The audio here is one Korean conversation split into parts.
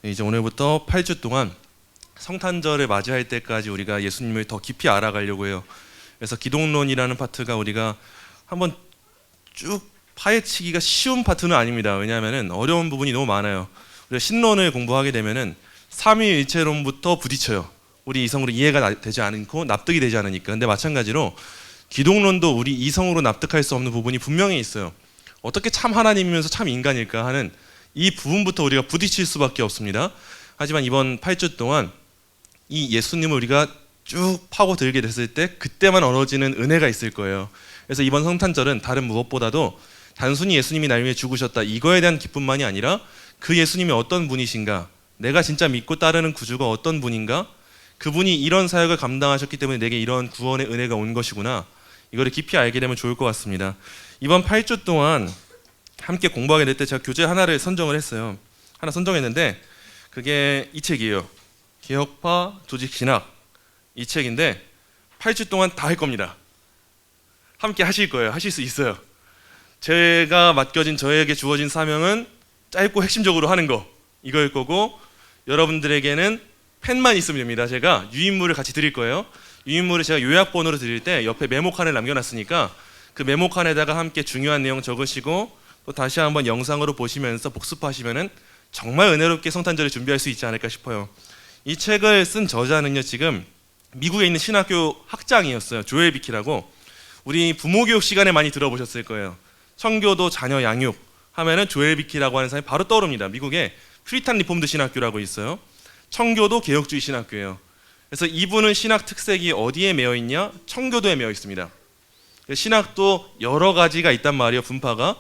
이제 오늘부터 8주 동안 성탄절을 맞이할 때까지 우리가 예수님을 더 깊이 알아가려고 해요. 그래서 기독론이라는 파트가 우리가 한번 쭉 파헤치기가 쉬운 파트는 아닙니다. 왜냐하면 어려운 부분이 너무 많아요. 우리가 신론을 공부하게 되면은 삼위일체론부터 부딪혀요. 우리 이성으로 이해가 되지 않고 납득이 되지 않으니까. 근데 마찬가지로 기독론도 우리 이성으로 납득할 수 없는 부분이 분명히 있어요. 어떻게 참 하나님이면서 참 인간일까 하는 이 부분부터 우리가 부딪힐 수밖에 없습니다. 하지만 이번 8주 동안 이 예수님을 우리가 쭉 파고들게 됐을 때 그때만 얻어지는 은혜가 있을 거예요. 그래서 이번 성탄절은 다른 무엇보다도 단순히 예수님이 날 위해 죽으셨다 이거에 대한 기쁨만이 아니라 그 예수님이 어떤 분이신가, 내가 진짜 믿고 따르는 구주가 어떤 분인가, 그분이 이런 사역을 감당하셨기 때문에 내게 이런 구원의 은혜가 온 것이구나, 이거를 깊이 알게 되면 좋을 것 같습니다. 이번 8주 동안 함께 공부하게 될 때 제가 교재 하나를 선정을 했어요. 하나 선정했는데 그게 이 책이에요. 개혁파 조직신학, 이 책인데 8주 동안 다 할 겁니다. 함께 하실 거예요. 하실 수 있어요. 제가 맡겨진, 저에게 주어진 사명은 짧고 핵심적으로 하는 거, 이거일 거고, 여러분들에게는 펜만 있으면 됩니다. 제가 유인물을 같이 드릴 거예요. 유인물을 제가 요약본으로 드릴 때 옆에 메모칸을 남겨놨으니까 그 메모칸에다가 함께 중요한 내용 적으시고 또 다시 한번 영상으로 보시면서 복습하시면은 정말 은혜롭게 성탄절을 준비할 수 있지 않을까 싶어요. 이 책을 쓴 저자는요, 지금 미국에 있는 신학교 학장이었어요. 조엘 비키라고. 우리 부모교육 시간에 많이 들어보셨을 거예요. 청교도 자녀 양육 하면은 조엘 비키라고 하는 사람이 바로 떠오릅니다. 미국에 프리탄 리폼드 신학교라고 있어요. 청교도 개혁주의 신학교예요. 그래서 이분은 신학 특색이 어디에 매여 있냐? 청교도에 매여 있습니다. 신학도 여러 가지가 있단 말이에요, 분파가.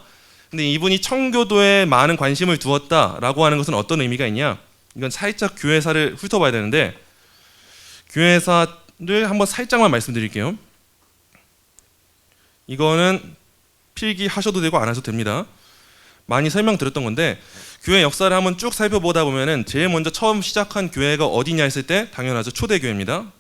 근데 이분이 청교도에 많은 관심을 두었다라고 하는 것은 어떤 의미가 있냐? 이건 살짝 교회사를 훑어봐야 되는데, 교회사를 한번 살짝만 말씀드릴게요. 이거는 필기하셔도 되고 안 하셔도 됩니다. 많이 설명드렸던 건데, 교회 역사를 한번 쭉 살펴보다 보면은 제일 먼저 처음 시작한 교회가 어디냐 했을 때 당연하죠, 초대교회입니다.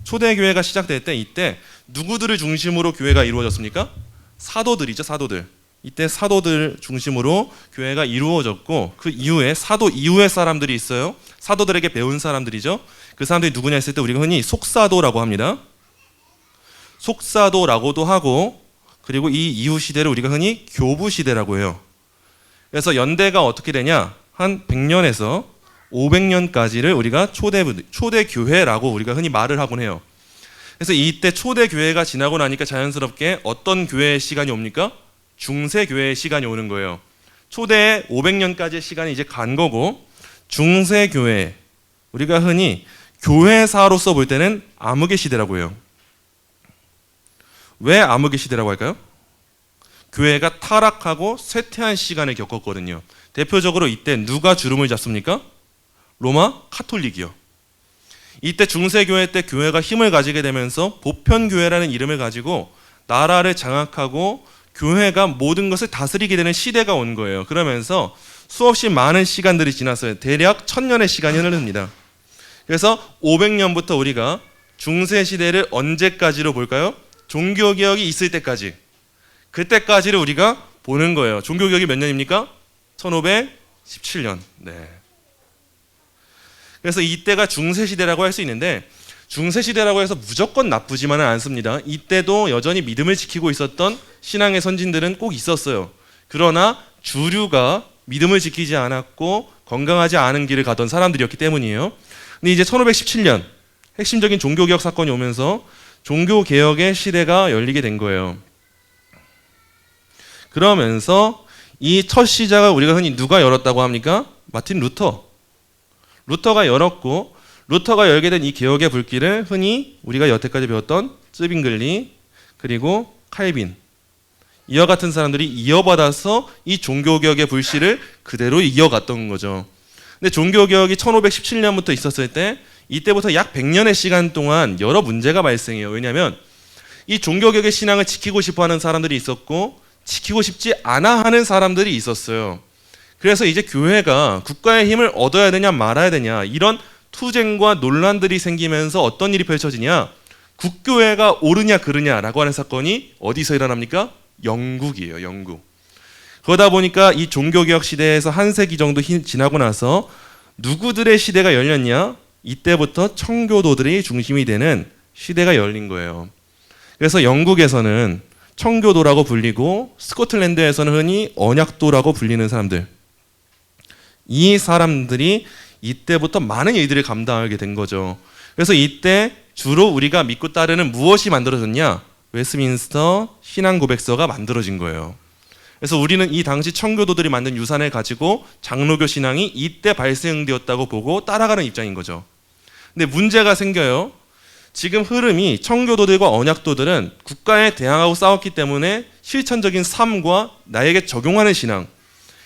초대교회가 시작될 때 이때 누구들을 중심으로 교회가 이루어졌습니까? 사도들이죠, 사도들. 이때 사도들 중심으로 교회가 이루어졌고, 그 이후에 사도 이후의 사람들이 있어요. 사도들에게 배운 사람들이죠. 그 사람들이 누구냐 했을 때 우리가 흔히 속사도라고 합니다. 속사도라고도 하고, 그리고 이 이후 시대를 우리가 흔히 교부 시대라고 해요. 그래서 연대가 어떻게 되냐? 한 100년에서 500년까지를 우리가 초대교회라고 우리가 흔히 말을 하곤 해요. 그래서 이때 초대교회가 지나고 나니까 자연스럽게 어떤 교회의 시간이 옵니까? 중세교회의 시간이 오는 거예요. 초대 500년까지의 시간이 이제 간 거고, 중세교회, 우리가 흔히 교회사로서 볼 때는 암흑의 시대라고 해요. 왜 암흑의 시대라고 할까요? 교회가 타락하고 쇠퇴한 시간을 겪었거든요. 대표적으로 이때 누가 주름을 잡습니까? 로마 카톨릭이요. 이때 중세교회 때 교회가 힘을 가지게 되면서 보편교회라는 이름을 가지고 나라를 장악하고 교회가 모든 것을 다스리게 되는 시대가 온 거예요. 그러면서 수없이 많은 시간들이 지났어요. 대략 1000년의 시간이 흐릅니다. 그래서 500년부터 우리가 중세시대를 언제까지로 볼까요? 종교개혁이 있을 때까지, 그때까지를 우리가 보는 거예요. 종교개혁이 몇 년입니까? 1517년. 네. 그래서 이때가 중세시대라고 할 수 있는데, 중세시대라고 해서 무조건 나쁘지만은 않습니다. 이때도 여전히 믿음을 지키고 있었던 신앙의 선진들은 꼭 있었어요. 그러나 주류가 믿음을 지키지 않았고 건강하지 않은 길을 가던 사람들이었기 때문이에요. 근데 이제 1517년 핵심적인 종교개혁 사건이 오면서 종교개혁의 시대가 열리게 된 거예요. 그러면서 이 첫 시작을 우리가 흔히 누가 열었다고 합니까? 마틴 루터가 열었고, 루터가 열게 된 이 개혁의 불길을 흔히 우리가 여태까지 배웠던 쯔빙글리, 그리고 칼빈, 이와 같은 사람들이 이어받아서 이 종교개혁의 불씨를 그대로 이어갔던 거죠. 근데 종교개혁이 1517년부터 있었을 때 이때부터 약 100년의 시간 동안 여러 문제가 발생해요. 왜냐하면 이 종교개혁의 신앙을 지키고 싶어하는 사람들이 있었고 지키고 싶지 않아 하는 사람들이 있었어요. 그래서 이제 교회가 국가의 힘을 얻어야 되냐 말아야 되냐, 이런 투쟁과 논란들이 생기면서 어떤 일이 펼쳐지냐, 국교회가 옳으냐 그르냐라고 하는 사건이 어디서 일어납니까? 영국이에요. 영국. 그러다 보니까 이 종교개혁 시대에서 한 세기 정도 지나고 나서 누구들의 시대가 열렸냐? 이때부터 청교도들이 중심이 되는 시대가 열린 거예요. 그래서 영국에서는 청교도라고 불리고 스코틀랜드에서는 흔히 언약도라고 불리는 사람들, 이 사람들이 이때부터 많은 일들을 감당하게 된 거죠. 그래서 이때 주로 우리가 믿고 따르는 무엇이 만들어졌냐? 웨스민스터 신앙고백서가 만들어진 거예요. 그래서 우리는 이 당시 청교도들이 만든 유산을 가지고 장로교 신앙이 이때 발생되었다고 보고 따라가는 입장인 거죠. 근데 문제가 생겨요. 지금 흐름이 청교도들과 언약도들은 국가에 대항하고 싸웠기 때문에 실천적인 삶과 나에게 적용하는 신앙,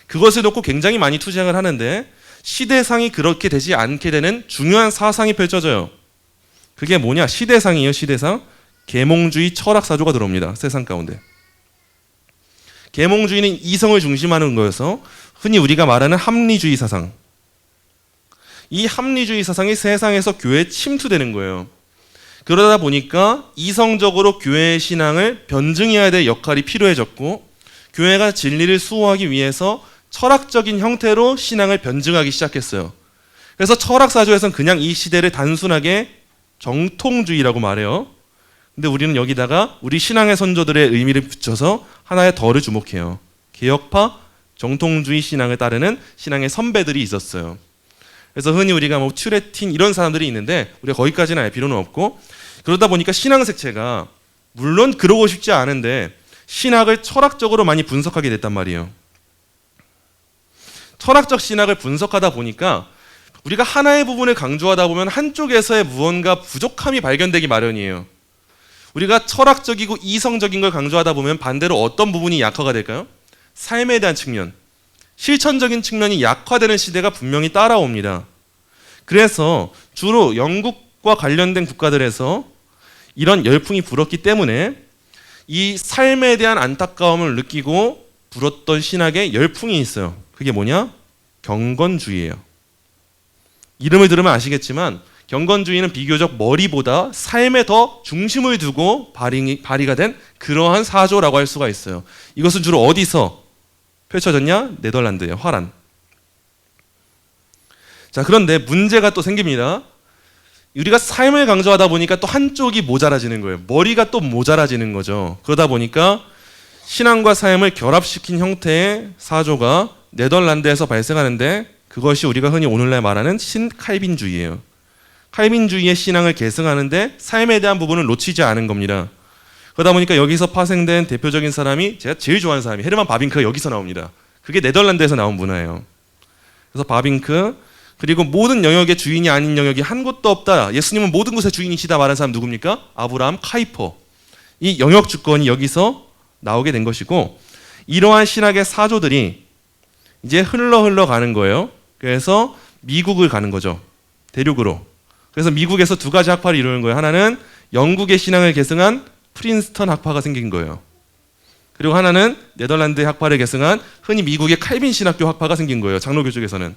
그것을 놓고 굉장히 많이 투쟁을 하는데 시대상이 그렇게 되지 않게 되는 중요한 사상이 펼쳐져요. 그게 뭐냐? 시대상이에요. 시대상. 계몽주의 철학사조가 들어옵니다. 세상 가운데. 계몽주의는 이성을 중심하는 거여서 흔히 우리가 말하는 합리주의 사상, 이 합리주의 사상이 세상에서 교회에 침투되는 거예요. 그러다 보니까 이성적으로 교회의 신앙을 변증해야 될 역할이 필요해졌고, 교회가 진리를 수호하기 위해서 철학적인 형태로 신앙을 변증하기 시작했어요. 그래서 철학사조에서는 그냥 이 시대를 단순하게 정통주의라고 말해요. 근데 우리는 여기다가 우리 신앙의 선조들의 의미를 붙여서 하나의 덜을 주목해요. 개혁파, 정통주의 신앙을 따르는 신앙의 선배들이 있었어요. 그래서 흔히 우리가 뭐 튜레틴 이런 사람들이 있는데 우리가 거기까지는 알 필요는 없고, 그러다 보니까 신앙 색채가 물론 그러고 싶지 않은데 신학을 철학적으로 많이 분석하게 됐단 말이에요. 철학적 신학을 분석하다 보니까 우리가 하나의 부분을 강조하다 보면 한쪽에서의 무언가 부족함이 발견되기 마련이에요. 우리가 철학적이고 이성적인 걸 강조하다 보면 반대로 어떤 부분이 약화가 될까요? 삶에 대한 측면, 실천적인 측면이 약화되는 시대가 분명히 따라옵니다. 그래서 주로 영국과 관련된 국가들에서 이런 열풍이 불었기 때문에 이 삶에 대한 안타까움을 느끼고 불었던 신학의 열풍이 있어요. 그게 뭐냐? 경건주의예요. 이름을 들으면 아시겠지만 경건주의는 비교적 머리보다 삶에 더 중심을 두고 발휘가 된 그러한 사조라고 할 수가 있어요. 이것은 주로 어디서 펼쳐졌냐? 네덜란드예요. 화란. 자, 그런데 문제가 또 생깁니다. 우리가 삶을 강조하다 보니까 또 한쪽이 모자라지는 거예요. 머리가 또 모자라지는 거죠. 그러다 보니까 신앙과 삶을 결합시킨 형태의 사조가 네덜란드에서 발생하는데, 그것이 우리가 흔히 오늘날 말하는 신칼빈주의예요. 칼빈주의의 신앙을 계승하는데 삶에 대한 부분을 놓치지 않은 겁니다. 그러다 보니까 여기서 파생된 대표적인 사람이 제가 제일 좋아하는 사람이 헤르만 바빙크가 여기서 나옵니다. 그게 네덜란드에서 나온 문화예요. 그래서 바빙크, 그리고 모든 영역의 주인이 아닌 영역이 한 곳도 없다, 예수님은 모든 곳의 주인이시다 말하는 사람 누굽니까? 아브라함 카이퍼. 이 영역 주권이 여기서 나오게 된 것이고, 이러한 신학의 사조들이 이제 흘러 가는 거예요. 그래서 미국을 가는 거죠. 대륙으로. 그래서 미국에서 두 가지 학파를 이루는 거예요. 하나는 영국의 신앙을 계승한 프린스턴 학파가 생긴 거예요. 그리고 하나는 네덜란드의 학파를 계승한 흔히 미국의 칼빈 신학교 학파가 생긴 거예요. 장로교 쪽에서는.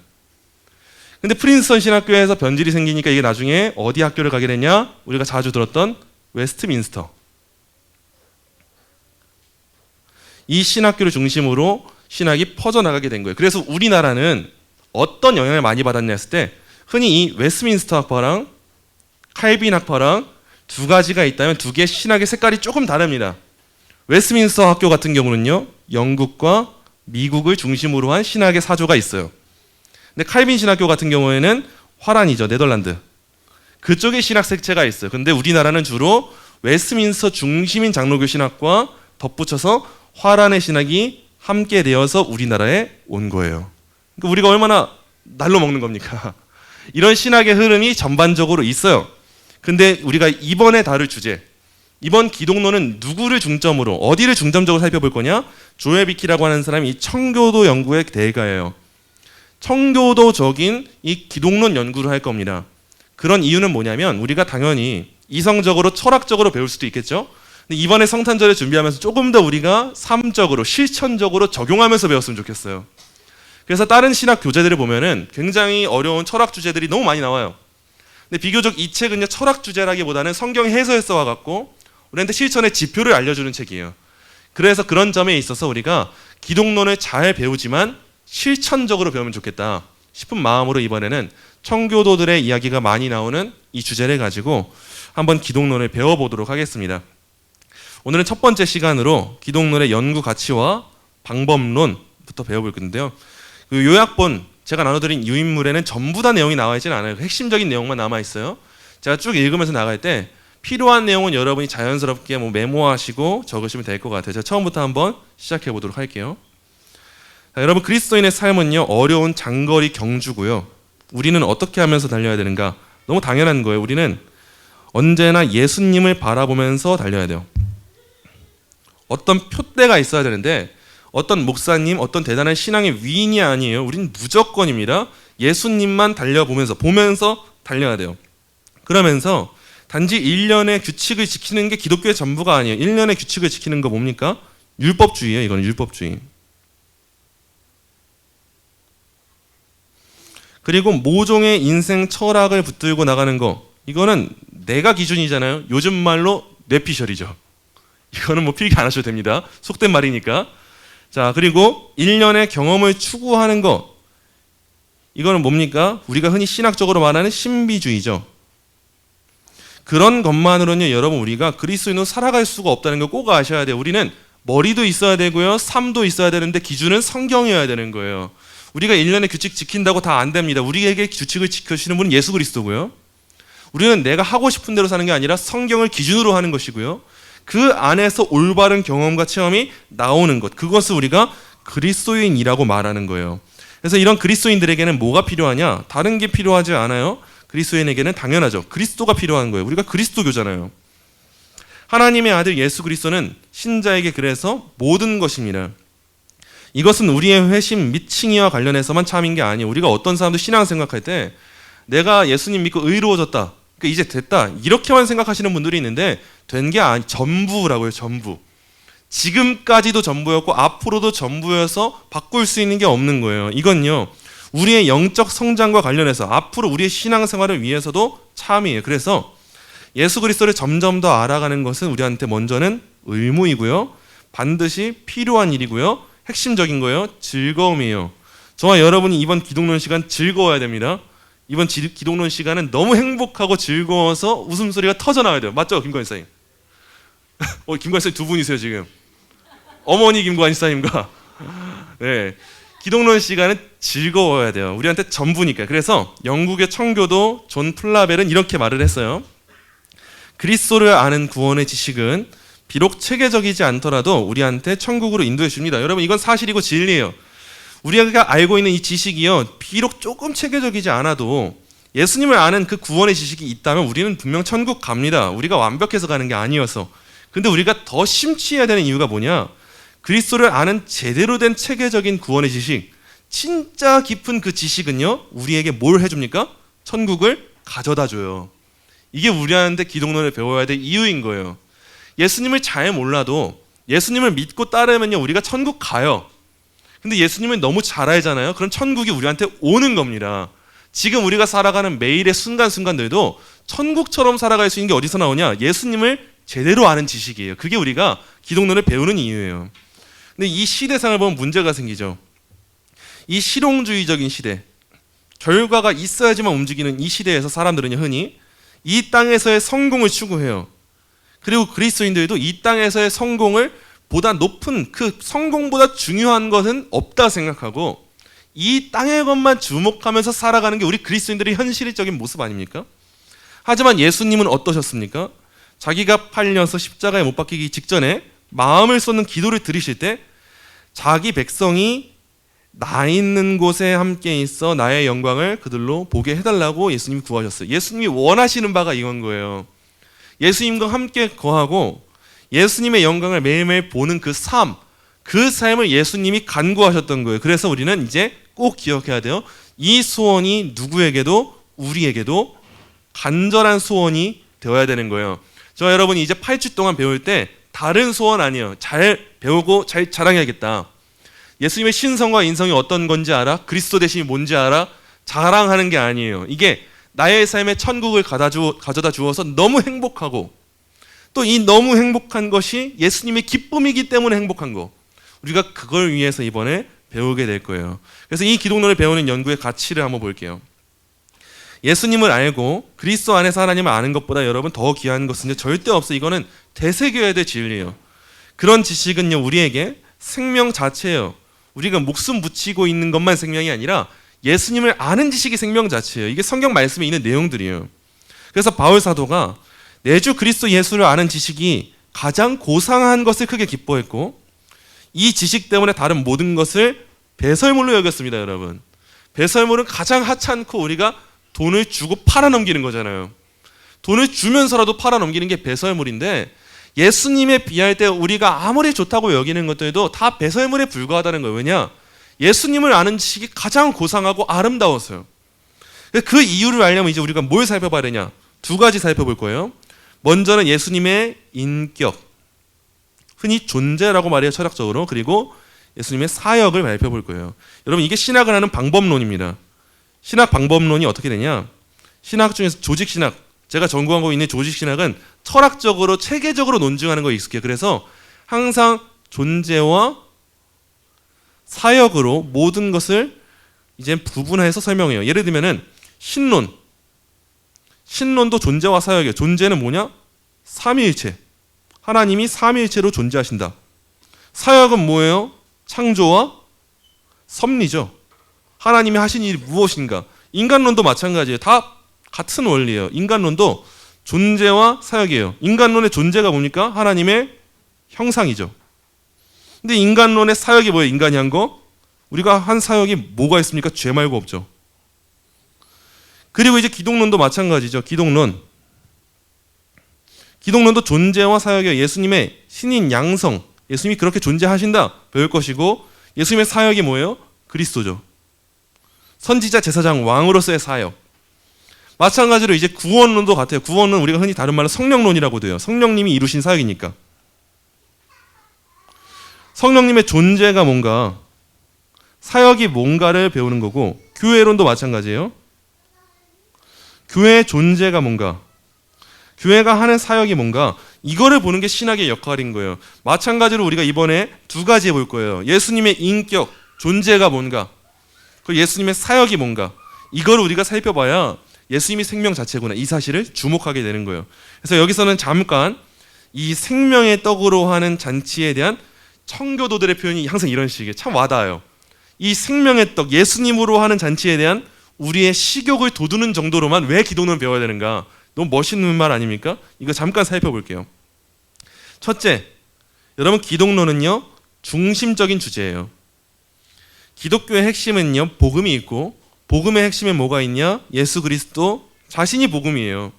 근데 프린스턴 신학교에서 변질이 생기니까 이게 나중에 어디 학교를 가게 됐냐? 우리가 자주 들었던 웨스트민스터. 이 신학교를 중심으로 신학이 퍼져나가게 된 거예요. 그래서 우리나라는 어떤 영향을 많이 받았냐 했을 때 흔히 이 웨스트민스터 학파랑 칼빈 학파랑 두 가지가 있다면 두 개의 신학의 색깔이 조금 다릅니다. 웨스트민스터 학교 같은 경우는요, 영국과 미국을 중심으로 한 신학의 사조가 있어요. 근데 칼빈 신학교 같은 경우에는 화란이죠. 네덜란드. 그쪽에 신학 색채가 있어요. 근데 우리나라는 주로 웨스트민스터 중심인 장로교 신학과 덧붙여서 화란의 신학이 함께 되어서 우리나라에 온 거예요. 그러니까 우리가 얼마나 날로 먹는 겁니까? 이런 신학의 흐름이 전반적으로 있어요. 근데 우리가 이번에 다룰 주제, 이번 기독론은 누구를 중점으로, 어디를 중점적으로 살펴볼 거냐? 조엘 비키라고 하는 사람이 이 청교도 연구의 대가예요. 청교도적인 이 기독론 연구를 할 겁니다. 그런 이유는 뭐냐면 우리가 당연히 이성적으로 철학적으로 배울 수도 있겠죠. 근데 이번에 성탄절을 준비하면서 조금 더 우리가 삶적으로 실천적으로 적용하면서 배웠으면 좋겠어요. 그래서 다른 신학 교재들을 보면은 굉장히 어려운 철학 주제들이 너무 많이 나와요. 근데 비교적 이 책은요, 철학 주제라기보다는 성경 해설서와 같고 우리한테 실천의 지표를 알려주는 책이에요. 그래서 그런 점에 있어서 우리가 기독론을 잘 배우지만 실천적으로 배우면 좋겠다 싶은 마음으로 이번에는 청교도들의 이야기가 많이 나오는 이 주제를 가지고 한번 기독론을 배워보도록 하겠습니다. 오늘은 첫 번째 시간으로 기독론의 연구 가치와 방법론부터 배워볼 건데요. 그 요약본 제가 나눠드린 유인물에는 전부 다 내용이 나와 있지는 않아요. 핵심적인 내용만 남아 있어요. 제가 쭉 읽으면서 나갈 때 필요한 내용은 여러분이 자연스럽게 메모하시고 적으시면 될 것 같아요. 제가 처음부터 한번 시작해 보도록 할게요. 자, 여러분, 그리스도인의 삶은요, 어려운 장거리 경주고요. 우리는 어떻게 하면서 달려야 되는가? 너무 당연한 거예요. 우리는 언제나 예수님을 바라보면서 달려야 돼요. 어떤 표대가 있어야 되는데 어떤 목사님, 어떤 대단한 신앙의 위인이 아니에요. 우리는 무조건입니다. 예수님만 보면서 달려야 돼요. 그러면서 단지 일련의 규칙을 지키는 게 기독교의 전부가 아니에요. 일련의 규칙을 지키는 거 뭡니까? 율법주의예요. 이건 율법주의. 그리고 모종의 인생 철학을 붙들고 나가는 거, 이거는 내가 기준이잖아요. 요즘 말로 뇌피셜이죠. 이거는 필기 안 하셔도 됩니다. 속된 말이니까. 자, 그리고 일련의 경험을 추구하는 거, 이거는 뭡니까? 우리가 흔히 신학적으로 말하는 신비주의죠. 그런 것만으로는 여러분, 우리가 그리스도인으로 살아갈 수가 없다는 걸 꼭 아셔야 돼요. 우리는 머리도 있어야 되고요, 삶도 있어야 되는데 기준은 성경이어야 되는 거예요. 우리가 일련의 규칙 지킨다고 다 안 됩니다. 우리에게 규칙을 지켜주시는 분은 예수 그리스도고요. 우리는 내가 하고 싶은 대로 사는 게 아니라 성경을 기준으로 하는 것이고요. 그 안에서 올바른 경험과 체험이 나오는 것, 그것을 우리가 그리스도인이라고 말하는 거예요. 그래서 이런 그리스도인들에게는 뭐가 필요하냐? 다른 게 필요하지 않아요. 그리스도인에게는 당연하죠. 그리스도가 필요한 거예요. 우리가 그리스도교잖아요. 하나님의 아들 예수 그리스도는 신자에게 그래서 모든 것입니다. 이것은 우리의 회심 및 칭의와 관련해서만 참인 게 아니에요. 우리가 어떤 사람도 신앙 생각할 때 내가 예수님 믿고 의로워졌다, 그러니까 이제 됐다, 이렇게만 생각하시는 분들이 있는데 된 게 전부라고요. 전부. 지금까지도 전부였고 앞으로도 전부여서 바꿀 수 있는 게 없는 거예요. 이건요, 우리의 영적 성장과 관련해서 앞으로 우리의 신앙생활을 위해서도 참이에요. 그래서 예수 그리스도를 점점 더 알아가는 것은 우리한테 먼저는 의무이고요, 반드시 필요한 일이고요, 핵심적인 거예요. 즐거움이에요. 저와 여러분이 이번 기독론 시간 즐거워야 됩니다. 이번 기독론 시간은 너무 행복하고 즐거워서 웃음소리가 터져나와야 돼요. 맞죠, 김관희 사님? 김관희 사님 두 분이세요 지금. 어머니 김관희 사님과. 네, 기독론 시간은 즐거워야 돼요. 우리한테 전부니까. 그래서 영국의 청교도 존 플라벨은 이렇게 말을 했어요. 그리스도를 아는 구원의 지식은 비록 체계적이지 않더라도 우리한테 천국으로 인도해 줍니다. 여러분, 이건 사실이고 진리예요. 우리가 알고 있는 이 지식이요, 비록 조금 체계적이지 않아도 예수님을 아는 그 구원의 지식이 있다면 우리는 분명 천국 갑니다. 우리가 완벽해서 가는 게 아니어서. 근데 우리가 더 심취해야 되는 이유가 뭐냐? 그리스도를 아는 제대로 된 체계적인 구원의 지식, 진짜 깊은 그 지식은요, 우리에게 뭘 해줍니까? 천국을 가져다 줘요. 이게 우리한테 기독론을 배워야 될 이유인 거예요. 예수님을 잘 몰라도 예수님을 믿고 따르면요, 우리가 천국 가요. 근데 예수님을 너무 잘 알잖아요. 그럼 천국이 우리한테 오는 겁니다. 지금 우리가 살아가는 매일의 순간순간들도 천국처럼 살아갈 수 있는 게 어디서 나오냐? 예수님을 제대로 아는 지식이에요. 그게 우리가 기독론을 배우는 이유예요. 근데 이 시대상을 보면 문제가 생기죠. 이 실용주의적인 시대, 결과가 있어야지만 움직이는 이 시대에서 사람들은 흔히 이 땅에서의 성공을 추구해요. 그리고 그리스도인들도 이 땅에서의 성공을 보다 높은, 그 성공보다 중요한 것은 없다 생각하고 이 땅의 것만 주목하면서 살아가는 게 우리 그리스도인들의 현실적인 모습 아닙니까? 하지만 예수님은 어떠셨습니까? 자기가 팔려서 십자가에 못 박히기 직전에 마음을 쏟는 기도를 들으실 때 자기 백성이 나 있는 곳에 함께 있어 나의 영광을 그들로 보게 해달라고 예수님이 구하셨어요. 예수님이 원하시는 바가 이건 거예요. 예수님과 함께 거하고 예수님의 영광을 매일매일 보는 그 삶을 예수님이 간구하셨던 거예요. 그래서 우리는 이제 꼭 기억해야 돼요. 이 소원이 누구에게도, 우리에게도 간절한 소원이 되어야 되는 거예요. 저 여러분이 이제 8주 동안 배울 때 다른 소원 아니에요. 잘 배우고 잘 자랑해야겠다. 예수님의 신성과 인성이 어떤 건지 알아? 그리스도 대신이 뭔지 알아? 자랑하는 게 아니에요. 이게 나의 삶에 천국을 가져다 주어서 너무 행복하고 또 이 너무 행복한 것이 예수님의 기쁨이기 때문에 행복한 거. 우리가 그걸 위해서 이번에 배우게 될 거예요. 그래서 이 기독론을 배우는 연구의 가치를 한번 볼게요. 예수님을 알고 그리스도 안에서 하나님을 아는 것보다 여러분 더 귀한 것은 절대 없어요. 이거는 되새겨야 될 진리예요. 그런 지식은요, 우리에게 생명 자체예요. 우리가 목숨 붙이고 있는 것만 생명이 아니라 예수님을 아는 지식이 생명 자체예요. 이게 성경 말씀에 있는 내용들이에요. 그래서 바울 사도가 내 주 그리스도 예수를 아는 지식이 가장 고상한 것을 크게 기뻐했고, 이 지식 때문에 다른 모든 것을 배설물로 여겼습니다. 여러분, 배설물은 가장 하찮고 우리가 돈을 주고 팔아넘기는 거잖아요. 돈을 주면서라도 팔아넘기는 게 배설물인데, 예수님에 비할 때 우리가 아무리 좋다고 여기는 것들도 다 배설물에 불과하다는 거예요. 왜냐? 예수님을 아는 지식이 가장 고상하고 아름다워서요. 그 이유를 알려면 이제 우리가 뭘 살펴봐야 되냐? 두 가지 살펴볼 거예요. 먼저는 예수님의 인격, 흔히 존재라고 말해요, 철학적으로. 그리고 예수님의 사역을 살펴볼 거예요. 여러분, 이게 신학을 하는 방법론입니다. 신학 방법론이 어떻게 되냐? 신학 중에서 조직신학, 제가 전공하고 있는 조직신학은 철학적으로 체계적으로 논증하는 거에 익숙해요. 그래서 항상 존재와 사역으로 모든 것을 이제 구분해서 설명해요. 예를 들면은 신론도 존재와 사역이에요. 존재는 뭐냐? 삼위일체. 하나님이 삼위일체로 존재하신다. 사역은 뭐예요? 창조와 섭리죠. 하나님이 하신 일이 무엇인가? 인간론도 마찬가지예요. 다 같은 원리예요. 인간론도 존재와 사역이에요. 인간론의 존재가 뭡니까? 하나님의 형상이죠. 근데 인간론의 사역이 뭐예요? 인간이 한 거? 우리가 한 사역이 뭐가 있습니까? 죄 말고 없죠. 그리고 이제 기독론도 마찬가지죠. 기독론도 존재와 사역이에요. 예수님의 신인 양성, 예수님이 그렇게 존재하신다 배울 것이고, 예수님의 사역이 뭐예요? 그리스도죠. 선지자, 제사장, 왕으로서의 사역. 마찬가지로 이제 구원론도 같아요. 구원은 우리가 흔히 다른 말로 성령론이라고 돼요. 성령님이 이루신 사역이니까. 성령님의 존재가 뭔가, 사역이 뭔가를 배우는 거고, 교회론도 마찬가지예요. 교회의 존재가 뭔가, 교회가 하는 사역이 뭔가, 이거를 보는 게 신학의 역할인 거예요. 마찬가지로 우리가 이번에 두 가지 볼 거예요. 예수님의 인격, 존재가 뭔가, 그리고 예수님의 사역이 뭔가, 이걸 우리가 살펴봐야 예수님이 생명 자체구나, 이 사실을 주목하게 되는 거예요. 그래서 여기서는 잠깐 이 생명의 떡으로 하는 잔치에 대한 청교도들의 표현이 항상 이런 식이에요. 참 와닿아요. 이 생명의 떡, 예수님으로 하는 잔치에 대한 우리의 식욕을 돋우는 정도로만 왜 기독론을 배워야 되는가? 너무 멋있는 말 아닙니까? 이거 잠깐 살펴볼게요. 첫째, 여러분, 기독론은요, 중심적인 주제예요. 기독교의 핵심은요, 복음이 있고, 복음의 핵심에 뭐가 있냐? 예수 그리스도 자신이 복음이에요.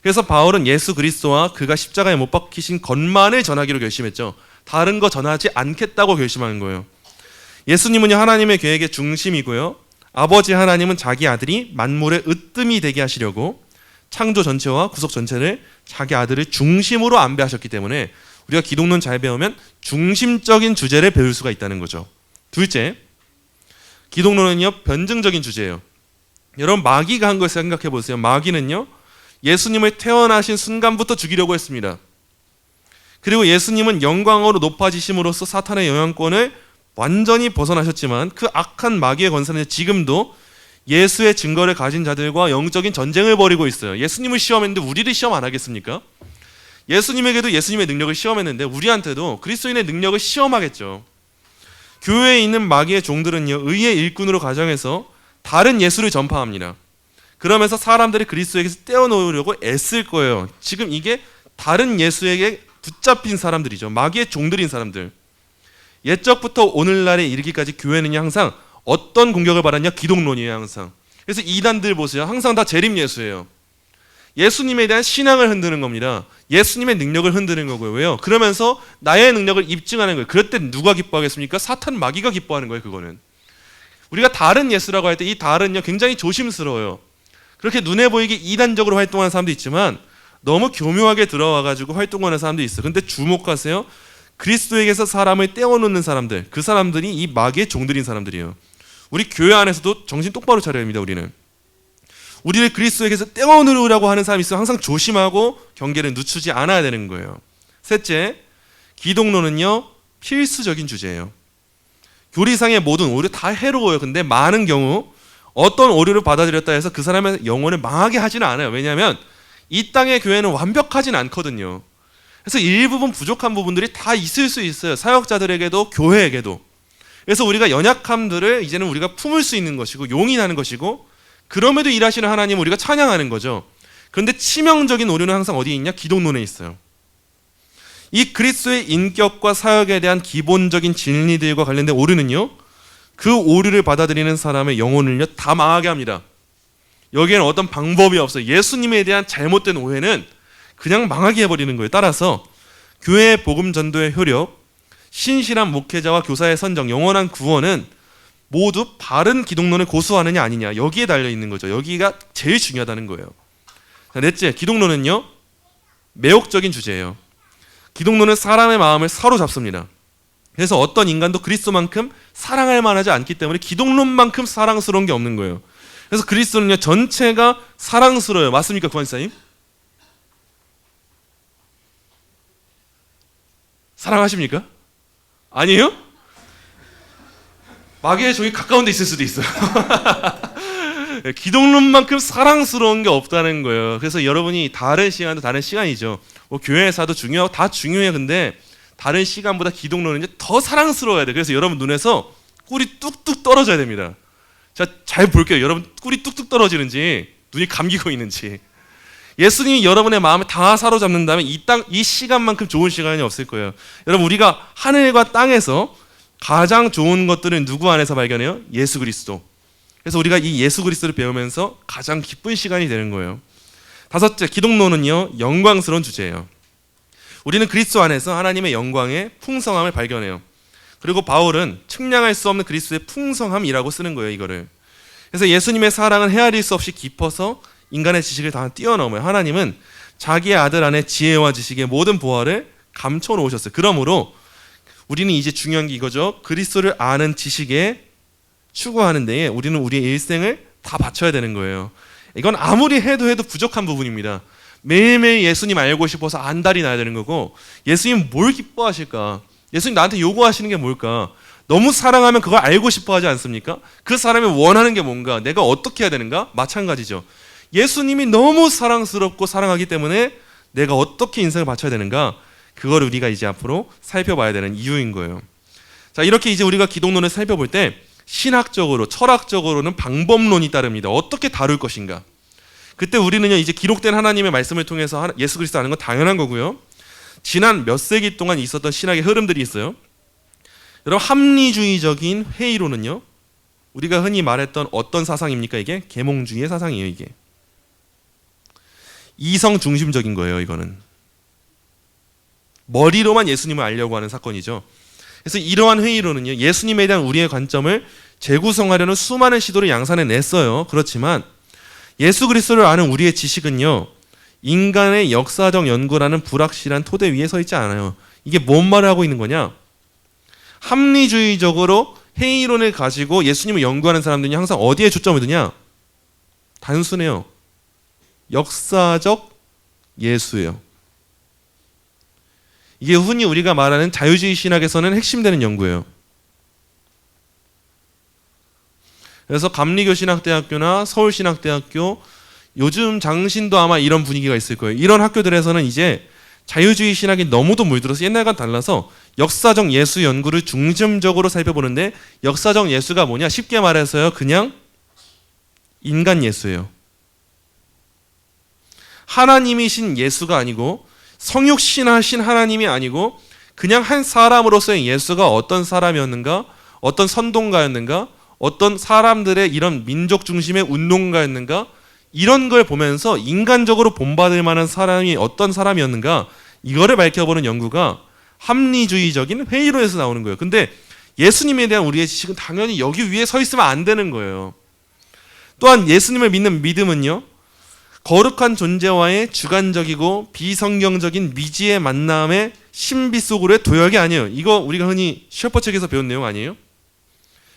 그래서 바울은 예수 그리스도와 그가 십자가에 못 박히신 것만을 전하기로 결심했죠. 다른 거 전하지 않겠다고 결심한 거예요. 예수님은요, 하나님의 계획의 중심이고요, 아버지 하나님은 자기 아들이 만물의 으뜸이 되게 하시려고 창조 전체와 구속 전체를 자기 아들을 중심으로 안배하셨기 때문에 우리가 기독론 잘 배우면 중심적인 주제를 배울 수가 있다는 거죠. 둘째, 기독론은요, 변증적인 주제예요. 여러분, 마귀가 한 걸 생각해 보세요. 마귀는요, 예수님을 태어나신 순간부터 죽이려고 했습니다. 그리고 예수님은 영광으로 높아지심으로써 사탄의 영향권을 완전히 벗어나셨지만, 그 악한 마귀의 권세는 지금도 예수의 증거를 가진 자들과 영적인 전쟁을 벌이고 있어요. 예수님을 시험했는데 우리를 시험 안 하겠습니까? 예수님에게도 예수님의 능력을 시험했는데 우리한테도 그리스도인의 능력을 시험하겠죠. 교회에 있는 마귀의 종들은요, 의의 일꾼으로 가정해서 다른 예수를 전파합니다. 그러면서 사람들이 그리스도에게서 떼어놓으려고 애쓸 거예요. 지금 이게 다른 예수에게 붙잡힌 사람들이죠. 마귀의 종들인 사람들. 옛적부터 오늘날에 이르기까지 교회는 항상 어떤 공격을 받았냐? 기독론이에요, 항상. 그래서 이단들 보세요. 항상 다 재림 예수예요. 예수님에 대한 신앙을 흔드는 겁니다. 예수님의 능력을 흔드는 거고요. 왜요? 그러면서 나의 능력을 입증하는 거예요. 그럴 때 누가 기뻐하겠습니까? 사탄 마귀가 기뻐하는 거예요, 그거는. 우리가 다른 예수라고 할 때 이 다른요, 굉장히 조심스러워요. 그렇게 눈에 보이게 이단적으로 활동하는 사람도 있지만 너무 교묘하게 들어와가지고 활동하는 사람도 있어요. 근데 주목하세요. 그리스도에게서 사람을 떼어놓는 사람들, 그 사람들이 이 마귀의 종들인 사람들이에요. 우리 교회 안에서도 정신 똑바로 차려야 합니다. 우리를 그리스도에게서 떼어놓으려고 하는 사람이 있으면 항상 조심하고 경계를 늦추지 않아야 되는 거예요. 셋째, 기독론은요 필수적인 주제예요. 교리상의 모든 오류 다 해로워요. 근데 많은 경우 어떤 오류를 받아들였다 해서 그 사람의 영혼을 망하게 하지는 않아요. 왜냐하면 이 땅의 교회는 완벽하진 않거든요. 그래서 일부분 부족한 부분들이 다 있을 수 있어요. 사역자들에게도 교회에게도. 그래서 우리가 연약함들을 이제는 우리가 품을 수 있는 것이고 용인하는 것이고, 그럼에도 일하시는 하나님을 우리가 찬양하는 거죠. 그런데 치명적인 오류는 항상 어디에 있냐? 기독론에 있어요. 이 그리스도의 인격과 사역에 대한 기본적인 진리들과 관련된 오류는요, 그 오류를 받아들이는 사람의 영혼을요 다 망하게 합니다. 여기에는 어떤 방법이 없어요. 예수님에 대한 잘못된 오해는 그냥 망하게 해버리는 거예요. 따라서 교회의 복음 전도의 효력, 신실한 목회자와 교사의 선정, 영원한 구원은 모두 바른 기독론을 고수하느냐 아니냐, 여기에 달려 있는 거죠. 여기가 제일 중요하다는 거예요. 자, 넷째, 기독론은요 매혹적인 주제예요. 기독론은 사람의 마음을 사로잡습니다. 그래서 어떤 인간도 그리스도만큼 사랑할 만하지 않기 때문에 기독론만큼 사랑스러운 게 없는 거예요. 그래서 그리스도는요 전체가 사랑스러워요. 맞습니까, 구한사님? 사랑하십니까? 아니에요? 마귀의 종이 가까운 데 있을 수도 있어요. 기독론만큼 사랑스러운 게 없다는 거예요. 그래서 여러분이 다른 시간도 다른 시간이죠. 뭐 교회사도 중요하고 다 중요해요. 근데 다른 시간보다 기독론은 이제 더 사랑스러워야 돼요. 그래서 여러분 눈에서 꿀이 뚝뚝 떨어져야 됩니다. 자, 잘 볼게요. 여러분 꿀이 뚝뚝 떨어지는지, 눈이 감기고 있는지. 예수님이 여러분의 마음을 다 사로잡는다면 이 시간만큼 좋은 시간이 없을 거예요. 여러분, 우리가 하늘과 땅에서 가장 좋은 것들은 누구 안에서 발견해요? 예수 그리스도. 그래서 우리가 이 예수 그리스도를 배우면서 가장 기쁜 시간이 되는 거예요. 다섯째, 기독론은요 영광스러운 주제예요. 우리는 그리스도 안에서 하나님의 영광의 풍성함을 발견해요. 그리고 바울은 측량할 수 없는 그리스도의 풍성함이라고 쓰는 거예요, 이거를. 그래서 예수님의 사랑은 헤아릴 수 없이 깊어서 인간의 지식을 다 뛰어넘어요. 하나님은 자기의 아들 안에 지혜와 지식의 모든 보화를 감춰 놓으셨어요. 그러므로 우리는 이제 중요한 게 이거죠. 그리스도를 아는 지식에 추구하는 데에 우리는 우리의 일생을 다 바쳐야 되는 거예요. 이건 아무리 해도 부족한 부분입니다. 매일매일 예수님 알고 싶어서 안달이 나야 되는 거고, 예수님 뭘 기뻐하실까? 예수님 나한테 요구하시는 게 뭘까? 너무 사랑하면 그걸 알고 싶어 하지 않습니까? 그 사람이 원하는 게 뭔가, 내가 어떻게 해야 되는가? 마찬가지죠. 예수님이 너무 사랑스럽고 사랑하기 때문에 내가 어떻게 인생을 바쳐야 되는가? 그걸 우리가 이제 앞으로 살펴봐야 되는 이유인 거예요. 자, 이렇게 이제 우리가 기독론을 살펴볼 때 신학적으로, 철학적으로는 방법론이 따릅니다. 어떻게 다룰 것인가? 그때 우리는요 이제 기록된 하나님의 말씀을 통해서 예수 그리스도 아는 건 당연한 거고요. 지난 몇 세기 동안 있었던 신학의 흐름들이 있어요. 여러분, 합리주의적인 회의론은요, 우리가 흔히 말했던 어떤 사상입니까? 이게 계몽주의의 사상이에요. 이게 이성 중심적인 거예요. 이거는 머리로만 예수님을 알려고 하는 사건이죠. 그래서 이러한 회의론은요, 예수님에 대한 우리의 관점을 재구성하려는 수많은 시도를 양산해 냈어요. 그렇지만 예수 그리스도를 아는 우리의 지식은요, 인간의 역사적 연구라는 불확실한 토대 위에 서 있지 않아요. 이게 뭔 말을 하고 있는 거냐? 합리주의적으로 회의론을 가지고 예수님을 연구하는 사람들이 항상 어디에 초점을 두냐? 단순해요. 역사적 예수예요. 이게 흔히 우리가 말하는 자유주의 신학에서는 핵심되는 연구예요. 그래서 감리교신학대학교나 서울신학대학교, 요즘 장신도 아마 이런 분위기가 있을 거예요. 이런 학교들에서는 이제 자유주의 신학이 너무도 물들어서 옛날과 달라서 역사적 예수 연구를 중점적으로 살펴보는데, 역사적 예수가 뭐냐? 쉽게 말해서요, 그냥 인간 예수예요. 하나님이신 예수가 아니고, 성육신하신 하나님이 아니고, 그냥 한 사람으로서의 예수가 어떤 사람이었는가, 어떤 선동가였는가, 어떤 사람들의 이런 민족 중심의 운동가였는가, 이런 걸 보면서 인간적으로 본받을 만한 사람이 어떤 사람이었는가, 이거를 밝혀보는 연구가 합리주의적인 회의론에서 나오는 거예요. 근데 예수님에 대한 우리의 지식은 당연히 여기 위에 서 있으면 안 되는 거예요. 또한 예수님을 믿는 믿음은요, 거룩한 존재와의 주관적이고 비성경적인 미지의 만남의 신비 속으로의 도약이 아니에요. 이거 우리가 흔히 셰퍼 책에서 배운 내용 아니에요?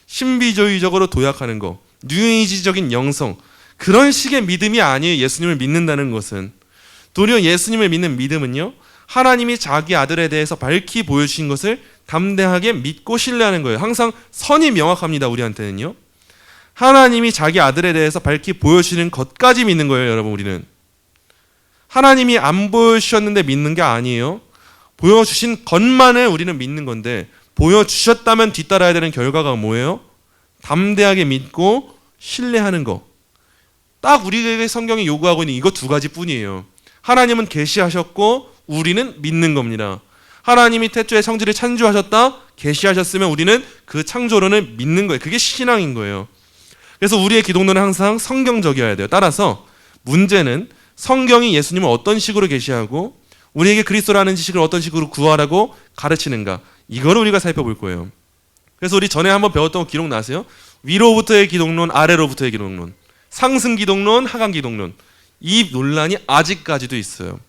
신비주의적으로 도약하는 거, 뉴에이지적인 영성, 그런 식의 믿음이 아니에요. 예수님을 믿는다는 것은. 도리어 예수님을 믿는 믿음은요, 하나님이 자기 아들에 대해서 밝히 보여주신 것을 담대하게 믿고 신뢰하는 거예요. 항상 선이 명확합니다. 우리한테는요. 하나님이 자기 아들에 대해서 밝히 보여주시는 것까지 믿는 거예요. 여러분, 우리는. 하나님이 안 보여주셨는데 믿는 게 아니에요. 보여주신 것만을 우리는 믿는 건데, 보여주셨다면 뒤따라야 되는 결과가 뭐예요? 담대하게 믿고 신뢰하는 거. 딱 우리에게 성경이 요구하고 있는 이거 두 가지뿐이에요. 하나님은 계시하셨고 우리는 믿는 겁니다. 하나님이 태초에 성질을 창조하셨다, 계시하셨으면 우리는 그 창조론을 믿는 거예요. 그게 신앙인 거예요. 그래서 우리의 기독론은 항상 성경적이어야 돼요. 따라서 문제는 성경이 예수님을 어떤 식으로 계시하고 우리에게 그리스도라는 지식을 어떤 식으로 구하라고 가르치는가, 이거를 우리가 살펴볼 거예요. 그래서 우리 전에 한번 배웠던 거 기억나세요? 위로부터의 기독론, 아래로부터의 기독론, 상승 기독론, 하강 기독론. 이 논란이 아직까지도 있어요.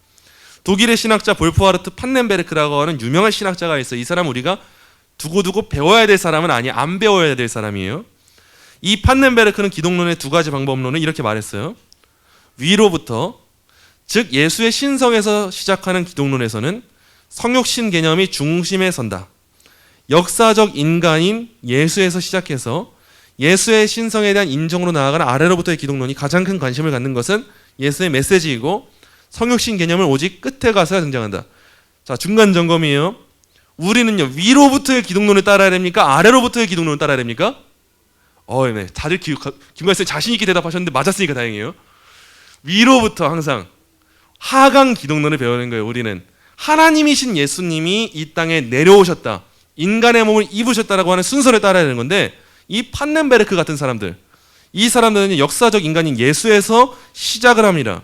독일의 신학자 볼프하르트 판넨베르크라고 하는 유명한 신학자가 있어요. 이 사람 우리가 두고두고 배워야 될 사람은 아니에요. 안 배워야 될 사람이에요. 이 판넨베르크는 기독론의 두 가지 방법론을 이렇게 말했어요. 위로부터, 즉 예수의 신성에서 시작하는 기독론에서는 성육신 개념이 중심에 선다. 역사적 인간인 예수에서 시작해서 예수의 신성에 대한 인정으로 나아가는 아래로부터의 기독론이 가장 큰 관심을 갖는 것은 예수의 메시지이고, 성육신 개념은 오직 끝에 가서야 등장한다. 자, 중간 점검이에요. 우리는요, 위로부터의 기독론을 따라야 됩니까? 아래로부터의 기독론을 따라야 됩니까? 네. 다들 김관쌤 자신 있게 대답하셨는데 맞았으니까 다행이에요. 위로부터 항상 하강 기독론을 배우는 거예요. 우리는 하나님이신 예수님이 이 땅에 내려오셨다, 인간의 몸을 입으셨다라고 하는 순서를 따라야 되는 건데, 이 판넨베르크 같은 사람들, 이 사람들은 역사적 인간인 예수에서 시작을 합니다.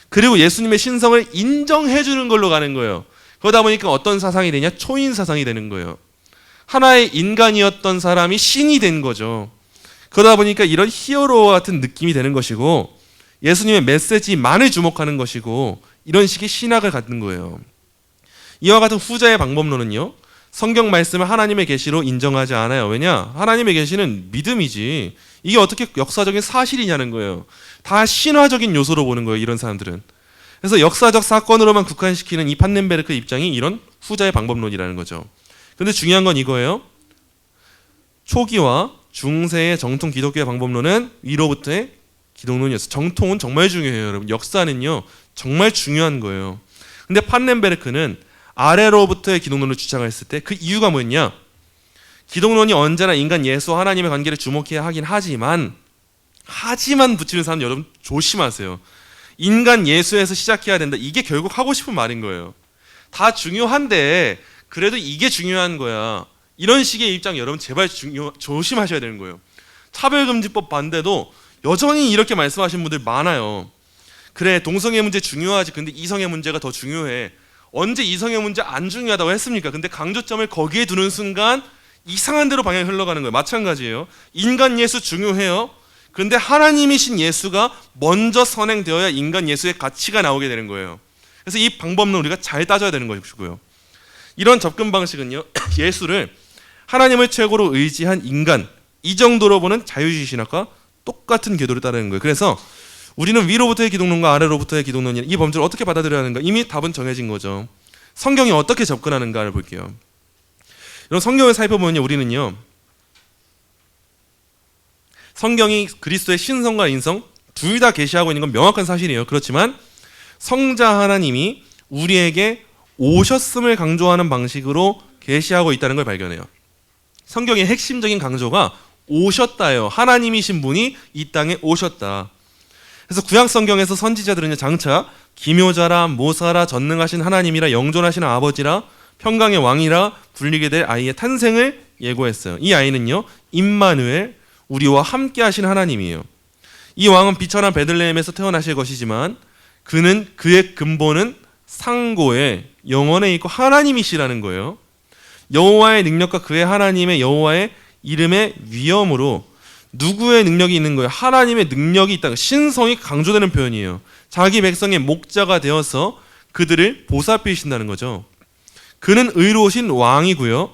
그리고 예수님의 신성을 인정해 주는 걸로 가는 거예요. 그러다 보니까 어떤 사상이 되냐? 초인 사상이 되는 거예요. 하나의 인간이었던 사람이 신이 된 거죠. 그러다 보니까 이런 히어로와 같은 느낌이 되는 것이고, 예수님의 메시지만을 주목하는 것이고, 이런 식의 신학을 갖는 거예요. 이와 같은 후자의 방법론은요, 성경 말씀을 하나님의 계시로 인정하지 않아요. 왜냐? 하나님의 계시는 믿음이지 이게 어떻게 역사적인 사실이냐는 거예요. 다 신화적인 요소로 보는 거예요, 이런 사람들은. 그래서 역사적 사건으로만 국한시키는 이 판넨베르크 입장이 이런 후자의 방법론이라는 거죠. 그런데 중요한 건 이거예요. 초기와 중세의 정통 기독교의 방법론은 위로부터의 기독론이었어요. 정통은 정말 중요해요, 여러분. 역사는요, 정말 중요한 거예요. 근데 판넨베르크는 아래로부터의 기독론을 주장했을 때 그 이유가 뭐였냐? 기독론이 언제나 인간 예수와 하나님의 관계를 주목해야 하긴 하지만 붙이는 사람 여러분 조심하세요. 인간 예수에서 시작해야 된다. 이게 결국 하고 싶은 말인 거예요. 다 중요한데 그래도 이게 중요한 거야. 이런 식의 입장 여러분 제발 조심하셔야 되는 거예요. 차별금지법 반대도 여전히 이렇게 말씀하시는 분들 많아요. 그래, 동성애 문제 중요하지. 근데 이성애 문제가 더 중요해. 언제 이성애 문제 안 중요하다고 했습니까? 근데 강조점을 거기에 두는 순간 이상한 대로 방향이 흘러가는 거예요. 마찬가지예요. 인간 예수 중요해요. 그런데 하나님이신 예수가 먼저 선행되어야 인간 예수의 가치가 나오게 되는 거예요. 그래서 이 방법론 우리가 잘 따져야 되는 것이고요. 이런 접근 방식은요, 예수를 하나님을 최고로 의지한 인간, 이 정도로 보는 자유주의 신학과 똑같은 궤도를 따르는 거예요. 그래서 우리는 위로부터의 기독론과 아래로부터의 기독론, 이 범주를 어떻게 받아들여야 하는가? 이미 답은 정해진 거죠. 성경이 어떻게 접근하는가를 볼게요. 이런 성경을 살펴보면 우리는요, 성경이 그리스도의 신성과 인성 둘 다 계시하고 있는 건 명확한 사실이에요. 그렇지만 성자 하나님이 우리에게 오셨음을 강조하는 방식으로 계시하고 있다는 걸 발견해요. 성경의 핵심적인 강조가 오셨다예요. 하나님이신 분이 이 땅에 오셨다. 그래서 구약 성경에서 선지자들은 장차 기묘자라, 모사라, 전능하신 하나님이라, 영존하신 아버지라, 평강의 왕이라 불리게 될 아이의 탄생을 예고했어요. 이 아이는요, 임마누엘, 우리와 함께 하신 하나님이에요. 이 왕은 비천한 베들레헴에서 태어나실 것이지만 그의 근본은 상고에 영원에 있고 하나님이시라는 거예요. 여호와의 능력과 그의 하나님의 여호와의 이름의 위엄으로 누구의 능력이 있는 거예요? 하나님의 능력이 있다. 신성이 강조되는 표현이에요. 자기 백성의 목자가 되어서 그들을 보살피신다는 거죠. 그는 의로우신 왕이고요.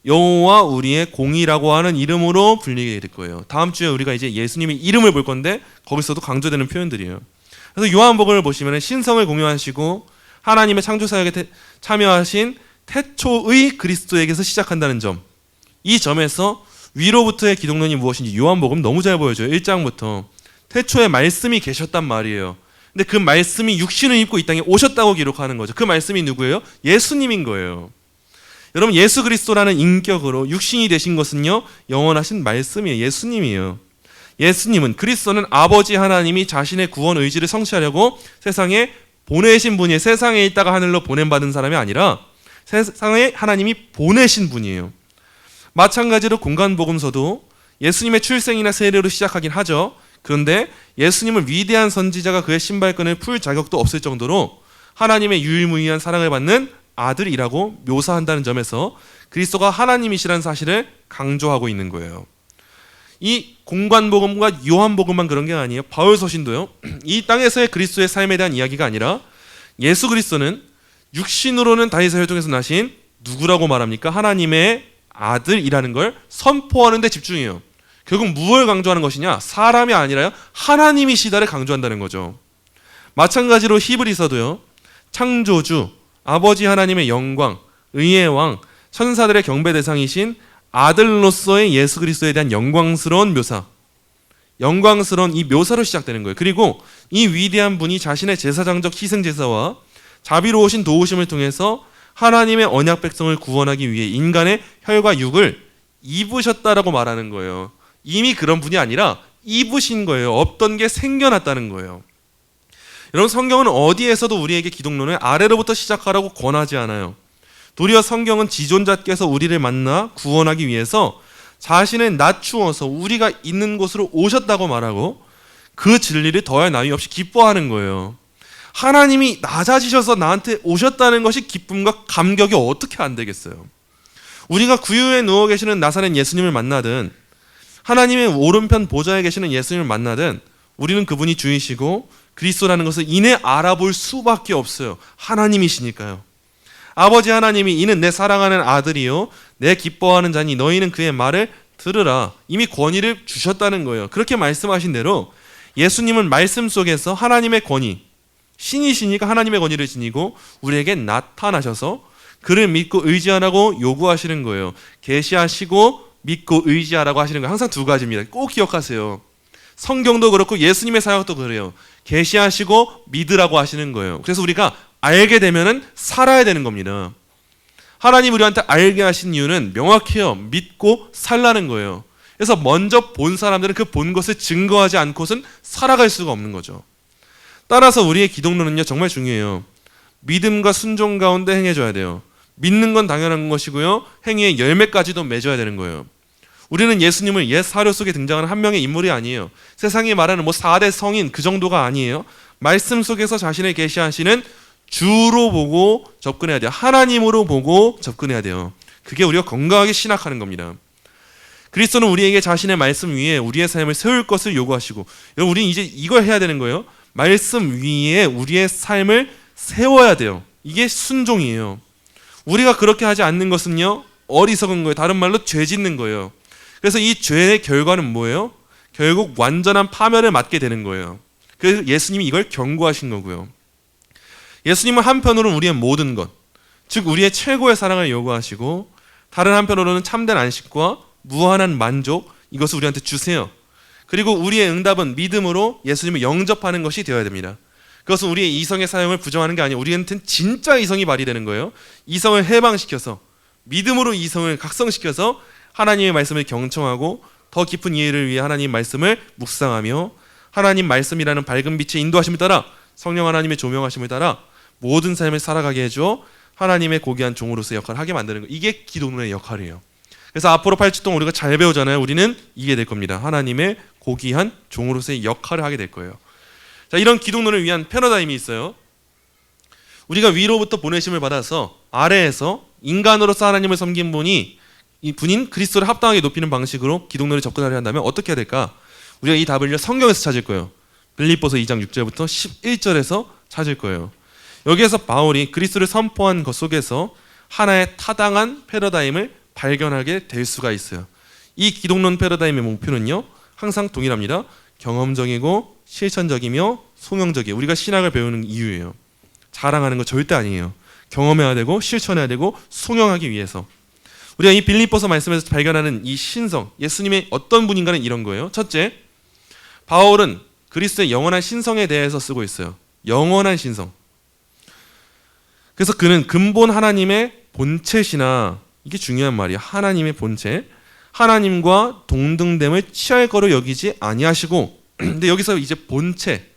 여호와 우리의 공의라고 하는 이름으로 불리게 될 거예요. 다음 주에 우리가 이제 예수님의 이름을 볼 건데 거기서도 강조되는 표현들이에요. 그래서 요한복음을 보시면 신성을 공유하시고 하나님의 창조 사역에 참여하신 태초의 그리스도에게서 시작한다는 점, 이 점에서 위로부터의 기독론이 무엇인지 요한복음 너무 잘 보여줘요. 1장부터 태초에 말씀이 계셨단 말이에요. 근데 그 말씀이 육신을 입고 이 땅에 오셨다고 기록하는 거죠. 그 말씀이 누구예요? 예수님인 거예요. 여러분, 예수 그리스도라는 인격으로 육신이 되신 것은요, 영원하신 말씀이에요. 예수님이에요. 예수님은, 그리스도는 아버지 하나님이 자신의 구원 의지를 성취하려고 세상에 보내신 분이에요. 세상에 있다가 하늘로 보냄받은 사람이 아니라 세상에 하나님이 보내신 분이에요. 마찬가지로 공간복음서도 예수님의 출생이나 세례로 시작하긴 하죠. 그런데 예수님을 위대한 선지자가 그의 신발끈을 풀 자격도 없을 정도로 하나님의 유일무이한 사랑을 받는 아들이라고 묘사한다는 점에서 그리스도가 하나님이시라는 사실을 강조하고 있는 거예요. 이 공관복음과 요한복음만 그런 게 아니에요. 바울서신도요, 이 땅에서의 그리스도의 삶에 대한 이야기가 아니라 예수 그리스도는 육신으로는 다윗의 혈통에서 나신 누구라고 말합니까? 하나님의 아들이라는 걸 선포하는 데 집중해요. 결국 무엇을 강조하는 것이냐? 사람이 아니라요, 하나님이시다를 강조한다는 거죠. 마찬가지로 히브리서도요, 창조주, 아버지 하나님의 영광, 의의 왕, 천사들의 경배 대상이신 아들로서의 예수 그리스도에 대한 영광스러운 묘사, 영광스러운 이 묘사로 시작되는 거예요. 그리고 이 위대한 분이 자신의 제사장적 희생 제사와 자비로우신 도우심을 통해서 하나님의 언약 백성을 구원하기 위해 인간의 혈과 육을 입으셨다라고 말하는 거예요. 이미 그런 분이 아니라 입으신 거예요. 없던 게 생겨났다는 거예요. 여러분, 성경은 어디에서도 우리에게 기독론을 아래로부터 시작하라고 권하지 않아요. 도리어 성경은 지존자께서 우리를 만나 구원하기 위해서 자신을 낮추어서 우리가 있는 곳으로 오셨다고 말하고 그 진리를 더할 나위 없이 기뻐하는 거예요. 하나님이 낮아지셔서 나한테 오셨다는 것이 기쁨과 감격이 어떻게 안 되겠어요? 우리가 구유에 누워 계시는 나사렛 예수님을 만나든 하나님의 오른편 보좌에 계시는 예수님을 만나든 우리는 그분이 주이시고 그리스도라는 것을 이내 알아볼 수밖에 없어요. 하나님이시니까요. 아버지 하나님이 이는 내 사랑하는 아들이요 내 기뻐하는 자니 너희는 그의 말을 들으라. 이미 권위를 주셨다는 거예요. 그렇게 말씀하신 대로 예수님은 말씀 속에서 하나님의 권위, 신이시니까 하나님의 권위를 지니고 우리에게 나타나셔서 그를 믿고 의지하라고 요구하시는 거예요. 계시하시고 믿고 의지하라고 하시는 거 항상 두 가지입니다. 꼭 기억하세요. 성경도 그렇고 예수님의 사역도 그래요. 계시하시고 믿으라고 하시는 거예요. 그래서 우리가 알게 되면은 살아야 되는 겁니다. 하나님 우리한테 알게 하신 이유는 명확해요. 믿고 살라는 거예요. 그래서 먼저 본 사람들은 그 본 것을 증거하지 않고선 살아갈 수가 없는 거죠. 따라서 우리의 기독론은요, 정말 중요해요. 믿음과 순종 가운데 행해줘야 돼요. 믿는 건 당연한 것이고요, 행위의 열매까지도 맺어야 되는 거예요. 우리는 예수님을 옛 사료 속에 등장하는 한 명의 인물이 아니에요. 세상이 말하는 4대 성인 그 정도가 아니에요. 말씀 속에서 자신을 계시하시는 주로 보고 접근해야 돼요. 하나님으로 보고 접근해야 돼요. 그게 우리가 건강하게 신학하는 겁니다. 그리스도는 우리에게 자신의 말씀 위에 우리의 삶을 세울 것을 요구하시고, 여러분, 우리는 이제 이걸 해야 되는 거예요. 말씀 위에 우리의 삶을 세워야 돼요. 이게 순종이에요. 우리가 그렇게 하지 않는 것은요, 어리석은 거예요. 다른 말로 죄 짓는 거예요. 그래서 이 죄의 결과는 뭐예요? 결국 완전한 파멸을 맞게 되는 거예요. 그래서 예수님이 이걸 경고하신 거고요. 예수님은 한편으로는 우리의 모든 것, 즉 우리의 최고의 사랑을 요구하시고, 다른 한편으로는 참된 안식과 무한한 만족, 이것을 우리한테 주세요. 그리고 우리의 응답은 믿음으로 예수님을 영접하는 것이 되어야 됩니다. 그것은 우리의 이성의 사용을 부정하는 게 아니에요. 우리한테는 진짜 이성이 발휘되는 거예요. 이성을 해방시켜서, 믿음으로 이성을 각성시켜서 하나님의 말씀을 경청하고 더 깊은 이해를 위해 하나님 말씀을 묵상하며 하나님 말씀이라는 밝은 빛의 인도하심을 따라, 성령 하나님의 조명하심을 따라 모든 삶을 살아가게 해줘 하나님의 고귀한 종으로서의 역할을 하게 만드는 거. 이게 기독론의 역할이에요. 그래서 앞으로 8주 동안 우리가 잘 배우잖아요. 우리는 이게 될 겁니다. 하나님의 고귀한 종으로서의 역할을 하게 될 거예요. 자, 이런 기독론을 위한 패러다임이 있어요. 우리가 위로부터 보내심을 받아서 아래에서 인간으로서 하나님을 섬긴 분이 이 분인 그리스도를 합당하게 높이는 방식으로 기독론을 접근하려 한다면 어떻게 해야 될까? 우리가 이 답을요, 성경에서 찾을 거예요. 빌립보서 2장 6절부터 11절에서 찾을 거예요. 여기에서 바울이 그리스도를 선포한 것 속에서 하나의 타당한 패러다임을 발견하게 될 수가 있어요. 이 기독론 패러다임의 목표는요, 항상 동일합니다. 경험적이고 실천적이며 소명적이에요. 우리가 신학을 배우는 이유예요. 자랑하는 거 절대 아니에요. 경험해야 되고 실천해야 되고 송영하기 위해서. 우리가 이 빌립보서 말씀에서 발견하는 이 신성, 예수님의 어떤 분인가는 이런 거예요. 첫째, 바울은 그리스도의 영원한 신성에 대해서 쓰고 있어요. 영원한 신성. 그래서 그는 근본 하나님의 본체시나, 이게 중요한 말이에요. 하나님의 본체, 하나님과 동등됨을 취할 거로 여기지 아니하시고, 근데 여기서 이제 본체,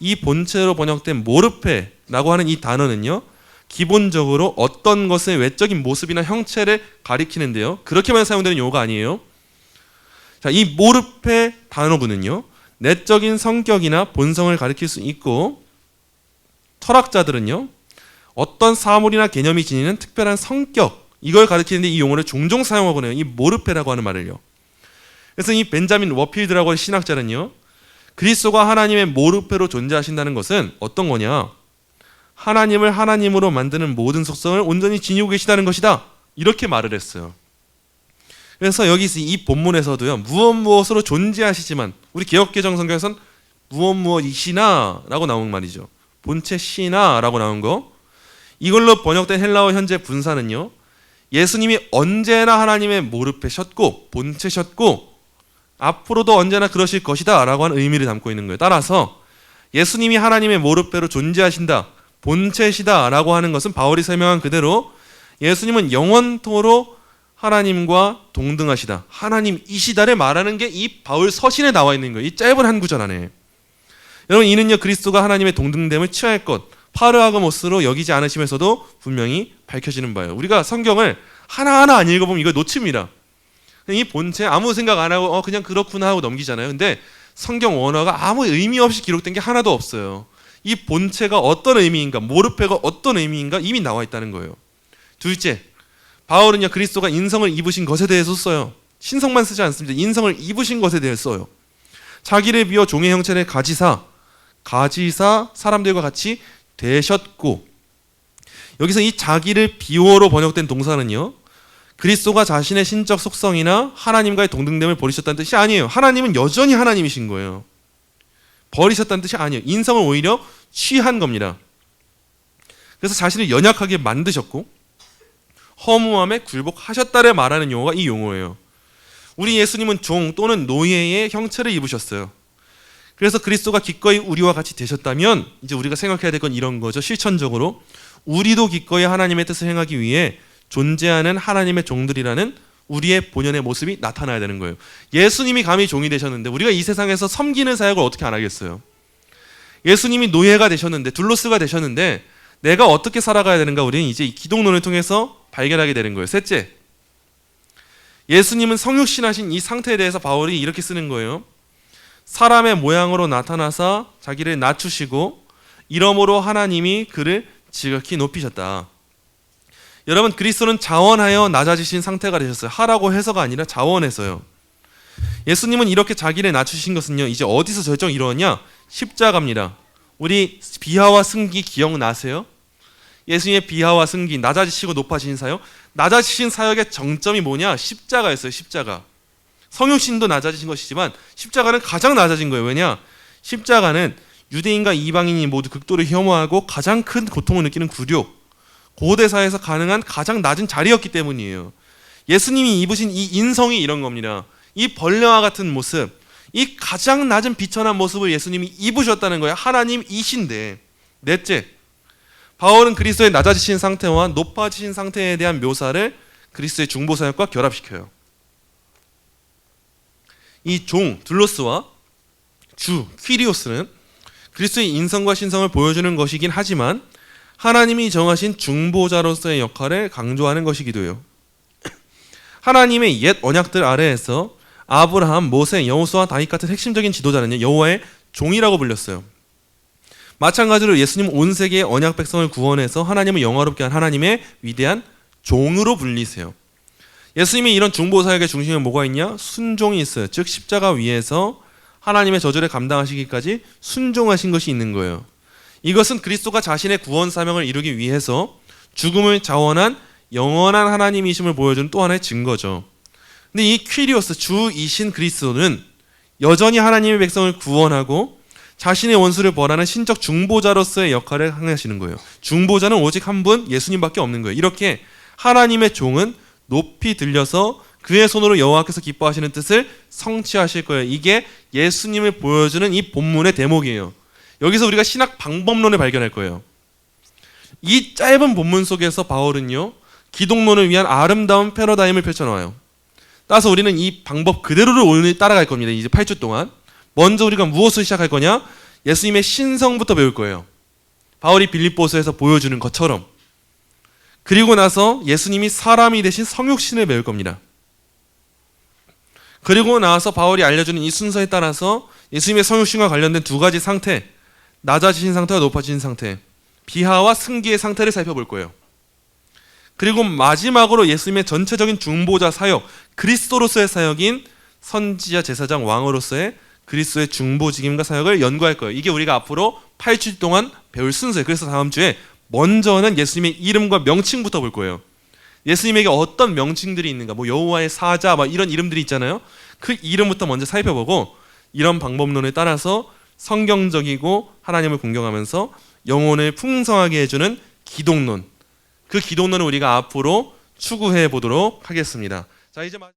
이 본체로 번역된 모르페라고 하는 이 단어는요, 기본적으로 어떤 것의 외적인 모습이나 형체를 가리키는데요, 그렇게만 사용되는 용어가 아니에요. 자, 이 모르페 단어구는요, 내적인 성격이나 본성을 가리킬 수 있고, 철학자들은요, 어떤 사물이나 개념이 지니는 특별한 성격, 이걸 가리키는데 이 용어를 종종 사용하곤 해요. 이 모르페라고 하는 말을요. 그래서 이 벤자민 워필드라고 하는 신학자는요, 그리스도가 하나님의 모르페로 존재하신다는 것은 어떤 거냐, 하나님을 하나님으로 만드는 모든 속성을 온전히 지니고 계시다는 것이다, 이렇게 말을 했어요. 그래서 여기서 이 본문에서도요, 무엇으로 존재하시지만, 우리 개역개정 성경에서는 무엇이시나 라고 나온 말이죠. 본체시나 라고 나온 거, 이걸로 번역된 헬라어 현재 분사는요, 예수님이 언제나 하나님의 모르페셨고 본체셨고 앞으로도 언제나 그러실 것이다 라고 하는 의미를 담고 있는 거예요. 따라서 예수님이 하나님의 모르페로 존재하신다, 본체시다 라고 하는 것은 바울이 설명한 그대로 예수님은 영원토록 하나님과 동등하시다, 하나님이시다를 말하는 게 이 바울 서신에 나와 있는 거예요. 이 짧은 한 구절 안에. 여러분, 이는요, 그리스도가 하나님의 동등됨을 취할 것, 파르아그모스로 여기지 않으시면서도 분명히 밝혀지는 바예요. 우리가 성경을 하나하나 안 읽어보면 이거 놓칩니다. 이 본체 아무 생각 안 하고 그냥 그렇구나 하고 넘기잖아요. 근데 성경 원어가 아무 의미 없이 기록된 게 하나도 없어요. 이 본체가 어떤 의미인가, 모르페가 어떤 의미인가 이미 나와 있다는 거예요. 둘째, 바울은요, 그리스도가 인성을 입으신 것에 대해서 써요. 신성만 쓰지 않습니다. 인성을 입으신 것에 대해서 써요. 자기를 비워 종의 형체를 가지사 사람들과 같이 되셨고, 여기서 이 자기를 비워로 번역된 동사는요, 그리스도가 자신의 신적 속성이나 하나님과의 동등됨을 버리셨다는 뜻이 아니에요. 하나님은 여전히 하나님이신 거예요. 버리셨다는 뜻이 아니에요. 인성을 오히려 취한 겁니다. 그래서 자신을 연약하게 만드셨고 허무함에 굴복하셨다를 말하는 용어가 이 용어예요. 우리 예수님은 종 또는 노예의 형체를 입으셨어요. 그래서 그리스도가 기꺼이 우리와 같이 되셨다면 이제 우리가 생각해야 될 건 이런 거죠. 실천적으로 우리도 기꺼이 하나님의 뜻을 행하기 위해 존재하는 하나님의 종들이라는 우리의 본연의 모습이 나타나야 되는 거예요. 예수님이 감히 종이 되셨는데 우리가 이 세상에서 섬기는 사역을 어떻게 안 하겠어요? 예수님이 노예가 되셨는데, 둘로스가 되셨는데 내가 어떻게 살아가야 되는가, 우리는 이제 이 기독론을 통해서 발견하게 되는 거예요. 셋째, 예수님은 성육신하신 이 상태에 대해서 바울이 이렇게 쓰는 거예요. 사람의 모양으로 나타나사 자기를 낮추시고 이러므로 하나님이 그를 지극히 높이셨다. 여러분, 그리스도는 자원하여 낮아지신 상태가 되셨어요. 하라고 해서가 아니라 자원해서요. 예수님은 이렇게 자기를 낮추신 것은요, 이제 어디서 결정 이루었냐? 십자가입니다. 우리 비하와 승기 기억나세요? 예수님의 비하와 승기, 낮아지시고 높아지신 사역, 낮아지신 사역의 정점이 뭐냐? 십자가였어요. 십자가. 성육신도 낮아지신 것이지만 십자가는 가장 낮아진 거예요. 왜냐? 십자가는 유대인과 이방인이 모두 극도로 혐오하고 가장 큰 고통을 느끼는 굴욕, 고대사에서 가능한 가장 낮은 자리였기 때문이에요. 예수님이 입으신 이 인성이 이런 겁니다. 이 벌레와 같은 모습, 이 가장 낮은 비천한 모습을 예수님이 입으셨다는 거예요. 하나님이신데. 넷째, 바울은 그리스도의 낮아지신 상태와 높아지신 상태에 대한 묘사를 그리스도의 중보사역과 결합시켜요. 이 종, 둘로스와 주, 퀴리오스는 그리스도의 인성과 신성을 보여주는 것이긴 하지만 하나님이 정하신 중보자로서의 역할을 강조하는 것이기도 해요. 하나님의 옛 언약들 아래에서 아브라함, 모세, 여호수아, 다윗 같은 핵심적인 지도자는요, 여호와의 종이라고 불렸어요. 마찬가지로 예수님은 온 세계의 언약 백성을 구원해서 하나님을 영화롭게 한 하나님의 위대한 종으로 불리세요. 예수님이 이런 중보사역의 중심에 뭐가 있냐? 순종이 있어요. 즉 십자가 위에서 하나님의 저주를 감당하시기까지 순종하신 것이 있는 거예요. 이것은 그리스도가 자신의 구원 사명을 이루기 위해서 죽음을 자원한 영원한 하나님이심을 보여주는 또 하나의 증거죠. 근데 이 퀴리오스, 주이신 그리스도는 여전히 하나님의 백성을 구원하고 자신의 원수를 벌하는 신적 중보자로서의 역할을 행하시는 거예요. 중보자는 오직 한 분, 예수님밖에 없는 거예요. 이렇게 하나님의 종은 높이 들려서 그의 손으로 여호와께서 기뻐하시는 뜻을 성취하실 거예요. 이게 예수님을 보여주는 이 본문의 대목이에요. 여기서 우리가 신학 방법론을 발견할 거예요. 이 짧은 본문 속에서 바울은요, 기독론을 위한 아름다운 패러다임을 펼쳐놓아요. 따라서 우리는 이 방법 그대로를 오늘 따라갈 겁니다. 이제 8주 동안. 먼저 우리가 무엇을 시작할 거냐? 예수님의 신성부터 배울 거예요. 바울이 빌립보서에서 보여주는 것처럼. 그리고 나서 예수님이 사람이 되신 성육신을 배울 겁니다. 그리고 나서 바울이 알려주는 이 순서에 따라서 예수님의 성육신과 관련된 두 가지 상태, 낮아지신 상태와 높아지신 상태, 비하와 승기의 상태를 살펴볼 거예요. 그리고 마지막으로 예수님의 전체적인 중보자 사역, 그리스도로서의 사역인 선지자, 제사장, 왕으로서의 그리스도의 중보직임과 사역을 연구할 거예요. 이게 우리가 앞으로 8주 동안 배울 순서예요. 그래서 다음 주에 먼저는 예수님의 이름과 명칭부터 볼 거예요. 예수님에게 어떤 명칭들이 있는가, 뭐 여호와의 사자, 막 이런 이름들이 있잖아요. 그 이름부터 먼저 살펴보고 이런 방법론에 따라서 성경적이고 하나님을 공경하면서 영혼을 풍성하게 해주는 기독론, 그 기독론을 우리가 앞으로 추구해 보도록 하겠습니다. 자, 이제